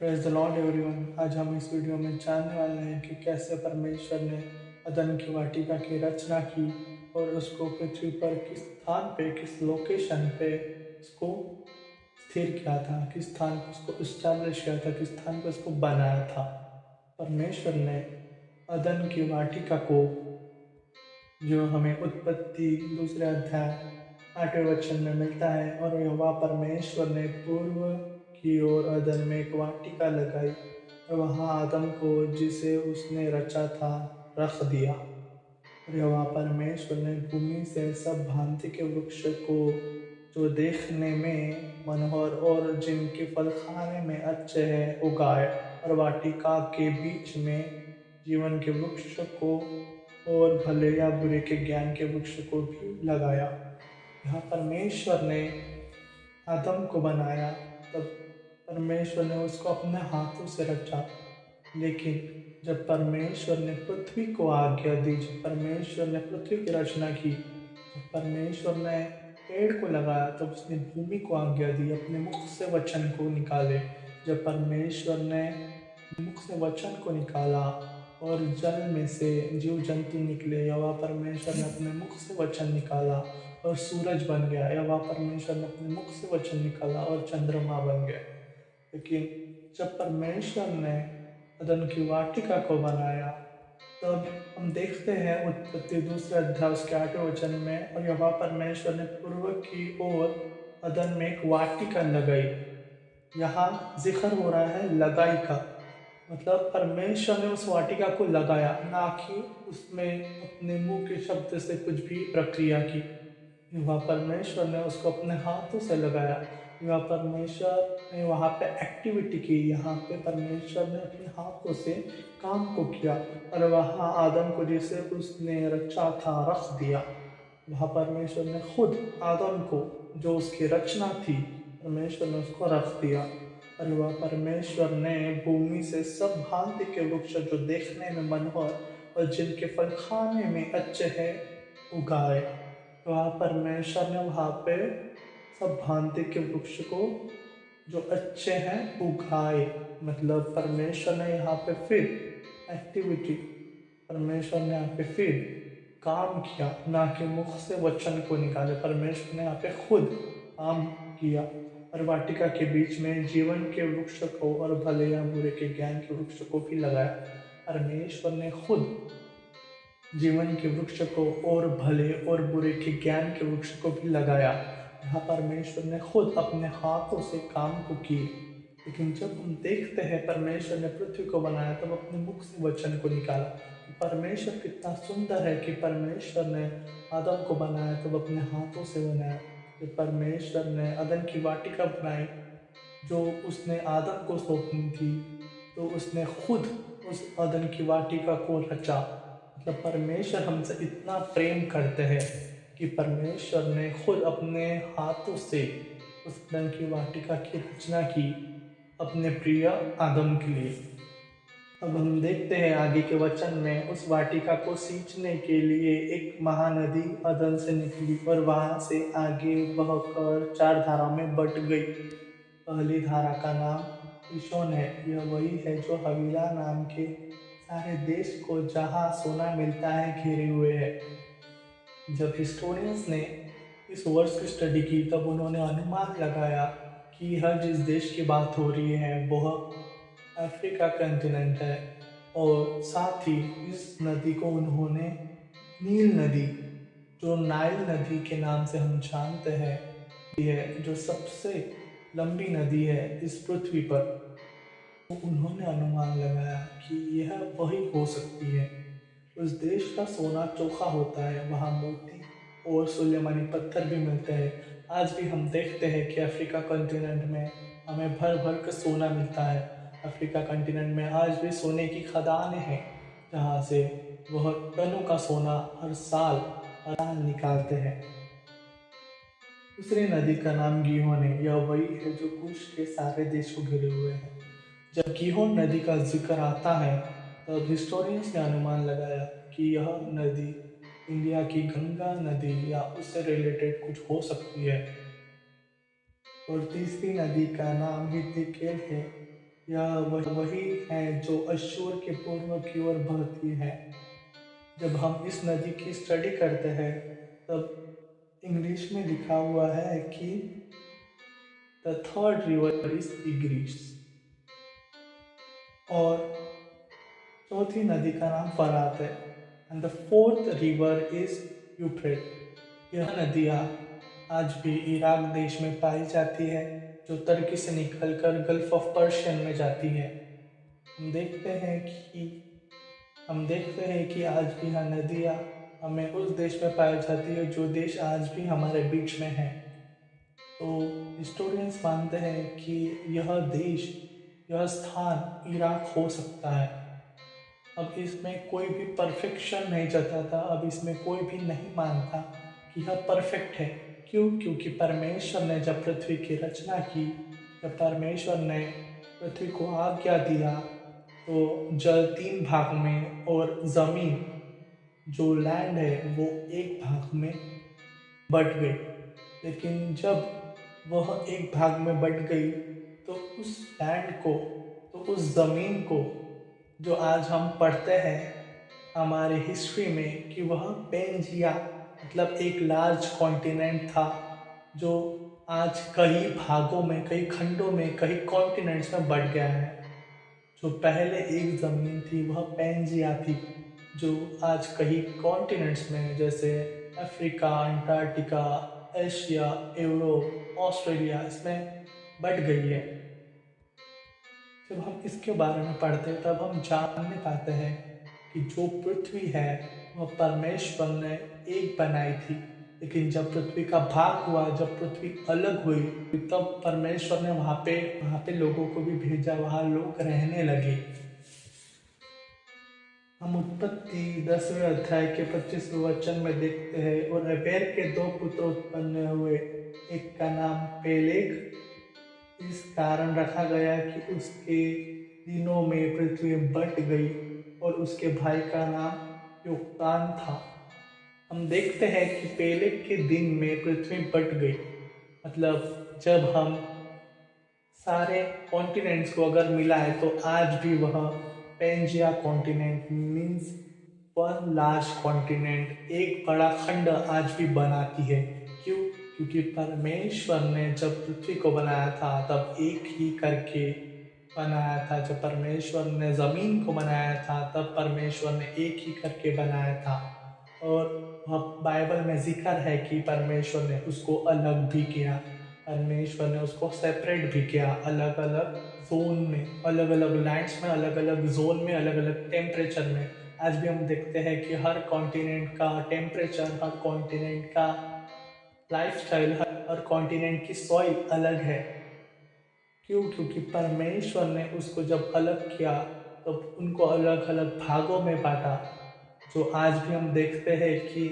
Praise the Lord everyone. आज हम इस वीडियो में जानने वाले हैं कि कैसे परमेश्वर ने अदन की वाटिका की रचना की और उसको पृथ्वी पर किस स्थान पे, किस लोकेशन पे उसको स्थिर किया था, किस स्थान पे उसको इस्टेब्लिश किया था, किस स्थान पे उसको बनाया था। परमेश्वर ने अदन की वाटिका को, जो हमें उत्पत्ति दूसरे अध्याय 8वें वचन में मिलता है, और यहोवा परमेश्वर ने पूर्व की ओर अदन में एक वाटिका लगाई और वहाँ आदम को, जिसे उसने रचा था, रख दिया। और यहोवा परमेश्वर ने भूमि से सब भांति के वृक्ष को, जो देखने में मनोहर और जिनके फल खाने में अच्छे हैं, उगाए, और वाटिका के बीच में जीवन के वृक्ष को और भले या बुरे के ज्ञान के वृक्ष को भी लगाया। यहाँ परमेश्वर ने आदम को बनाया, तब परमेश्वर ने उसको अपने हाथों से रचा। लेकिन जब परमेश्वर ने पृथ्वी को आज्ञा दी, जब परमेश्वर ने पृथ्वी की रचना की, जब परमेश्वर ने पेड़ को लगाया, तब उसने भूमि को आज्ञा दी अपने मुख से वचन को निकाले। जब परमेश्वर ने मुख से वचन को निकाला और जल में से जीव जंतु निकले, यहोवा परमेश्वर ने अपने मुख से वचन निकाला और सूरज बन गया। यहोवा परमेश्वर ने अपने मुख से वचन निकाला और चंद्रमा बन गया। लेकिन जब परमेश्वर ने अदन की वाटिका को बनाया, तब हम देखते हैं उत्पत्ति दूसरे अध्याय उसके 8वें वचन में, और यहोवा परमेश्वर ने पूर्व की ओर अदन में एक वाटिका लगाई। यहाँ जिक्र हो रहा है लगाई का, मतलब परमेश्वर ने उस वाटिका को लगाया, ना कि उसमें अपने मुंह के शब्द से कुछ भी प्रक्रिया की। वहाँ परमेश्वर ने उसको अपने हाथों से लगाया। वहाँ परमेश्वर ने वहाँ पे एक्टिविटी की। यहाँ पे परमेश्वर ने अपने हाथों से काम को किया और वहाँ आदम को, जिसे उसने रचा था, रख दिया। वहाँ परमेश्वर ने खुद आदम को, जो उसकी रचना थी, परमेश्वर ने उसको रख दिया। और वह परमेश्वर ने भूमि से सब भांति के वृक्ष, जो देखने में मनोहर और जिनके फल खाने में अच्छे हैं, उगाए। वहाँ परमेश्वर ने वहाँ पे सब भांति के वृक्ष को, जो अच्छे हैं, उगाए। मतलब परमेश्वर ने यहाँ पे फिर एक्टिविटी, परमेश्वर ने यहाँ पे फिर काम किया, ना कि मुख से वचन को निकाले। परमेश्वर ने यहाँ पे खुद काम किया और वाटिका के बीच में जीवन के वृक्ष को और भले या बुरे के ज्ञान के वृक्ष को भी लगाया। परमेश्वर ने खुद जीवन के वृक्ष को और भले और बुरे के ज्ञान के वृक्ष को भी लगाया। यहाँ परमेश्वर ने खुद अपने हाथों से काम को किए। लेकिन जब हम देखते हैं परमेश्वर ने पृथ्वी को बनाया, तब अपने मुख से वचन को निकाला। परमेश्वर कितना सुंदर है कि परमेश्वर ने आदम को बनाया, तब अपने हाथों से बनाया। जब परमेश्वर ने अदन की वाटिका बनाई, जो उसने आदम को सौंपनी थी, तो उसने खुद उस अदन की वाटिका को रचा। मतलब परमेश्वर हमसे इतना प्रेम करते हैं कि परमेश्वर ने खुद अपने हाथों से उस अदन की वाटिका की रचना की अपने प्रिय आदम के लिए। अब हम देखते हैं आगे के वचन में, उस वाटिका को सींचने के लिए एक महानदी अदन से निकली और वहां से आगे बहकर 4 धाराओं में बट गई। पहली धारा का नाम किशोन है। यह वही है जो हवीला नाम के सारे देश को, जहाँ सोना मिलता है, घेरे हुए है। जब हिस्टोरियंस ने इस वर्ष की स्टडी की, तब उन्होंने अनुमान लगाया कि यह जिस देश की बात हो रही है वह अफ्रीका कंटिनेंट है। और साथ ही इस नदी को उन्होंने नील नदी, जो नाइल नदी के नाम से हम जानते हैं, है जो सबसे लंबी नदी है इस पृथ्वी पर, तो उन्होंने अनुमान लगाया कि यह वही हो सकती है। उस देश का सोना चोखा होता है, वहाँ मोती और सुलेमानी पत्थर भी मिलते हैं। आज भी हम देखते हैं कि अफ्रीका कॉन्टिनेंट में हमें भर भर कर सोना मिलता है। अफ्रीका कॉन्टिनेंट में आज भी सोने की खदानें हैं, जहाँ से वह टनों का सोना हर साल निकालते हैं। दूसरी नदी का नाम गीहोन है। यह वही है जो कुश के सारे देश को घिरे हुए है। जब गीहोन नदी का जिक्र आता है, तब हिस्टोरियंस ने अनुमान लगाया कि यह नदी इंडिया की गंगा नदी या उससे रिलेटेड कुछ हो सकती है। और तीसरी नदी का नाम हिद्देकेल है। यह वही है जो अश्शूर के पूर्व की ओर बहती है। जब हम इस नदी की स्टडी करते हैं तब इंग्लिश में लिखा हुआ है कि the third river is Tigris और चौथी नदी का नाम फरात है and the fourth river is Euphrates. यह नदियाँ आज भी इराक देश में पाई जाती है जो तुर्की से निकलकर गल्फ ऑफ पर्शियन में जाती है। हम देखते हैं कि आज भी यह नदियाँ हमें उस देश में पाई जाती है जो देश आज भी हमारे बीच में है। तो हिस्टोरियंस मानते हैं कि यह स्थान इराक हो सकता है। अब इसमें कोई भी परफेक्शन नहीं जताता, अब इसमें कोई भी नहीं मानता कि यह परफेक्ट है। क्यों? क्योंकि परमेश्वर ने जब पृथ्वी की रचना की, जब परमेश्वर ने पृथ्वी को आज्ञा दिया तो जल 3 भाग में और ज़मीन जो लैंड है वो एक भाग में बट गई। लेकिन जब वह एक भाग में बट गई तो उस लैंड को, तो उस ज़मीन को जो आज हम पढ़ते हैं हमारे हिस्ट्री में कि वह पेंजिया मतलब एक लार्ज कॉन्टिनेंट था जो आज कई भागों में, कई खंडों में, कई कॉन्टिनेंट्स में बट गया है। जो पहले एक ज़मीन थी वह पेंजिया थी जो आज कई कॉन्टिनेंट्स में जैसे Africa, Antarctica, Asia, Europe, Australia इसमें बट गई है। जब हम इसके बारे में पढ़ते हैं तब हम जानने पाते हैं कि जो पृथ्वी है वह परमेश्वर ने एक बनाई थी, लेकिन जब पृथ्वी का भाग हुआ, जब पृथ्वी अलग हुई तब परमेश्वर ने वहाँ पे लोगों को भी भेजा, वहाँ लोग रहने लगे। हम उत्पत्ति 10वें अध्याय के 25वें वचन में देखते हैं, और एबेर के 2 पुत्र उत्पन्न हुए, एक का नाम पेलेग इस कारण रखा गया कि उसके दिनों में पृथ्वी बट गई, और उसके भाई का नाम योक्तान था। हम देखते हैं कि पेलेग के दिन में पृथ्वी बट गई, मतलब जब हम सारे कॉन्टिनेंट्स को अगर मिलाए तो आज भी वह Pangaea continent means one large continent, एक बड़ा खंड आज भी बनाती है। क्यों? क्योंकि परमेश्वर ने जब पृथ्वी को बनाया था तब एक ही करके बनाया था। जब परमेश्वर ने ज़मीन को बनाया था तब परमेश्वर ने एक ही करके बनाया था। और वह बाइबल में जिक्र है कि परमेश्वर ने उसको अलग भी किया, परमेश्वर ने उसको सेपरेट भी किया, अलग अलग जोन में, अलग अलग लैंड्स में, अलग अलग जोन में, अलग अलग टेम्परेचर में। आज भी हम देखते हैं कि हर कॉन्टिनेंट का टेम्परेचर, हर कॉन्टिनेंट का लाइफस्टाइल, हर कॉन्टिनेंट की सॉइल अलग है। क्यों? क्योंकि परमेश्वर ने उसको जब अलग किया तब उनको अलग अलग भागों में बांटा। जो आज भी हम देखते हैं कि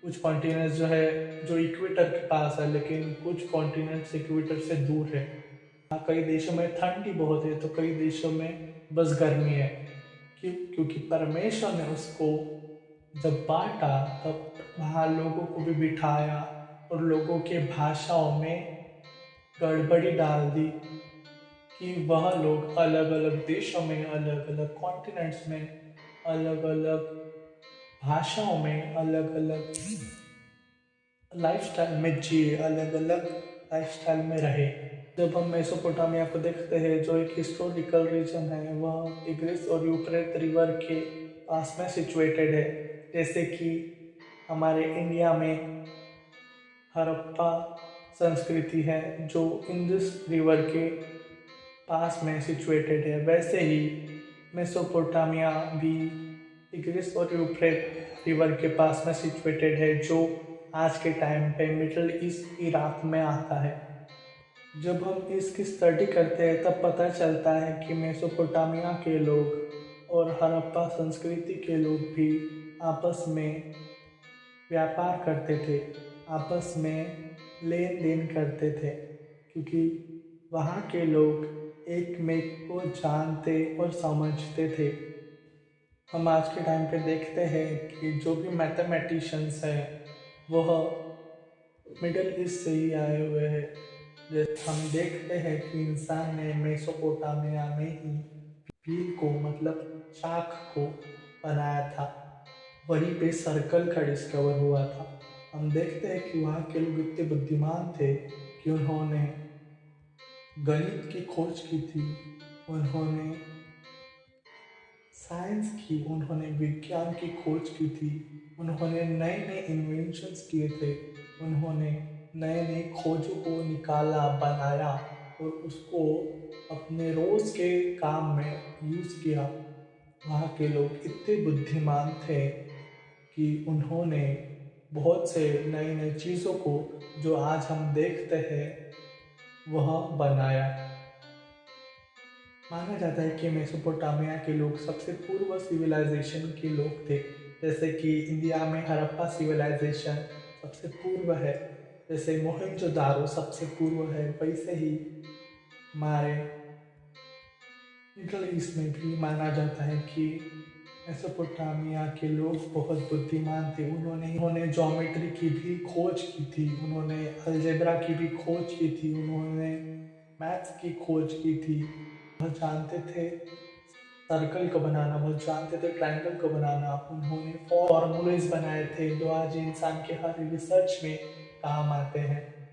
कुछ कॉन्टिनेंट्स जो है जो इक्वेटर के पास है, लेकिन कुछ कॉन्टिनेंट्स इक्वेटर से दूर है। कई देशों में ठंडी बहुत है तो कई देशों में बस गर्मी है। क्यों? क्योंकि परमेश्वर ने उसको जब बांटा तब वहाँ लोगों को भी बिठाया और लोगों के भाषाओं में गड़बड़ी डाल दी कि वह लोग अलग अलग देशों में, अलग अलग कॉन्टिनेंट्स में, अलग अलग भाषाओं में, अलग अलग लाइफस्टाइल में जिए, अलग अलग लाइफस्टाइल में रहे। जब हम मेसोपोटामिया को देखते हैं जो एक हिस्टोरिकल रीजन है, वह टिग्रिस और यूफ्रेट रिवर के पास में सिचुएटेड है। जैसे कि हमारे इंडिया में हड़प्पा संस्कृति है जो इंडस रिवर के पास में सिचुएटेड है, वैसे ही मेसोपोटामिया भी टिग्रिस और यूफ्रेट रिवर के पास में सिचुएटेड है जो आज के टाइम पे मिडल ईस्ट इराक में आता है। जब हम इसकी स्टडी करते हैं तब पता चलता है कि मेसोपोटामिया के लोग और हड़प्पा संस्कृति के लोग भी आपस में व्यापार करते थे, आपस में लेन देन करते थे, क्योंकि वहाँ के लोग एक में को जानते और समझते थे। हम आज के टाइम पे देखते हैं कि जो भी मैथमेटिशियंस हैं वह मिडल ईस्ट से ही आए हुए हैं। जैसे हम देखते हैं कि इंसान ने मेसोपोटामिया में ही व्हील को मतलब चाक को बनाया था। वहीं पे सर्कल का डिस्कवर हुआ था। हम देखते हैं कि वहाँ के लोग इतने बुद्धिमान थे कि उन्होंने गणित की खोज की थी, उन्होंने साइंस की, उन्होंने विज्ञान की खोज की थी, उन्होंने नए नए इन्वेंशंस किए थे, उन्होंने नए नए खोजों को निकाला, बनाया और उसको अपने रोज़ के काम में यूज़ किया। वहाँ के लोग इतने बुद्धिमान थे कि उन्होंने बहुत से नई नई चीज़ों को जो आज हम देखते हैं वह बनाया। माना जाता है कि मेसोपोटामिया के लोग सबसे पूर्व सिविलाइजेशन के लोग थे। जैसे कि इंडिया में हड़प्पा सिविलाइजेशन सबसे पूर्व है, जैसे मोहनजोदारो सबसे पूर्व है, वैसे ही हमारे मिडल ईस्ट में भी माना जाता है कि मेसोपोटामिया के लोग बहुत बुद्धिमान थे। उन्होंने ज्योमेट्री की भी खोज की थी, उन्होंने अलजेब्रा की भी खोज की थी, उन्होंने मैथ्स की खोज की थी। वह जानते थे सर्कल को बनाना, वह जानते थे ट्रायंगल को बनाना। उन्होंने फॉर्मूलेज बनाए थे जो आज इंसान के हर रिसर्च में काम आते हैं।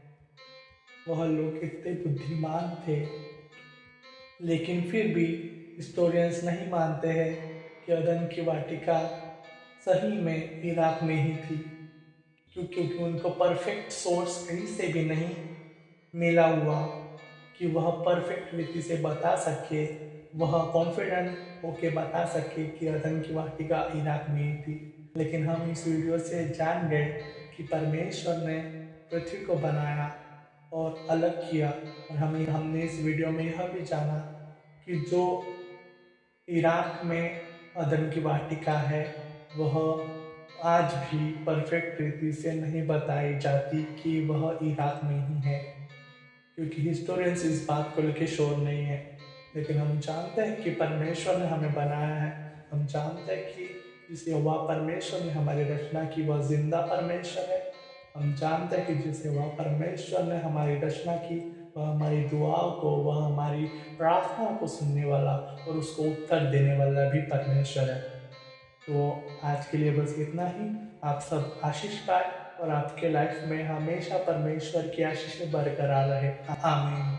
वह लोग इतने बुद्धिमान थे, लेकिन फिर भी हिस्टोरियंस नहीं मानते हैं कि अदन की वाटिका सही में इराक में ही थी, क्योंकि उनको परफेक्ट सोर्स कहीं से भी नहीं मिला हुआ कि वह परफेक्ट रीति से बता सके, वह कॉन्फिडेंट होके बता सके कि अदन की वाटिका इराक में ही थी। लेकिन हम इस वीडियो से जान गए कि परमेश्वर ने पृथ्वी को बनाया और अलग किया। और हमने इस वीडियो में यह भी जाना कि जो इराक में अदन की वाटिका है वह आज भी परफेक्ट रीति से नहीं बताई जाती कि वह इराक में ही है, क्योंकि हिस्टोरियंस इस बात को लेकर श्योर नहीं है। लेकिन हम जानते हैं कि परमेश्वर ने हमें बनाया है। हम जानते हैं कि जिस यहोवा परमेश्वर ने हमारी रचना की वह जिंदा परमेश्वर है। हम जानते हैं कि जिस यहोवा परमेश्वर ने हमारी रचना की वह हमारी दुआओं को, वह हमारी प्रार्थनाओं को सुनने वाला और उसको उत्तर देने वाला भी परमेश्वर है। तो आज के लिए बस इतना ही। आप सब आशीष पाए और आपके लाइफ में हमेशा परमेश्वर की आशीष बरकरार रहे। आमीन।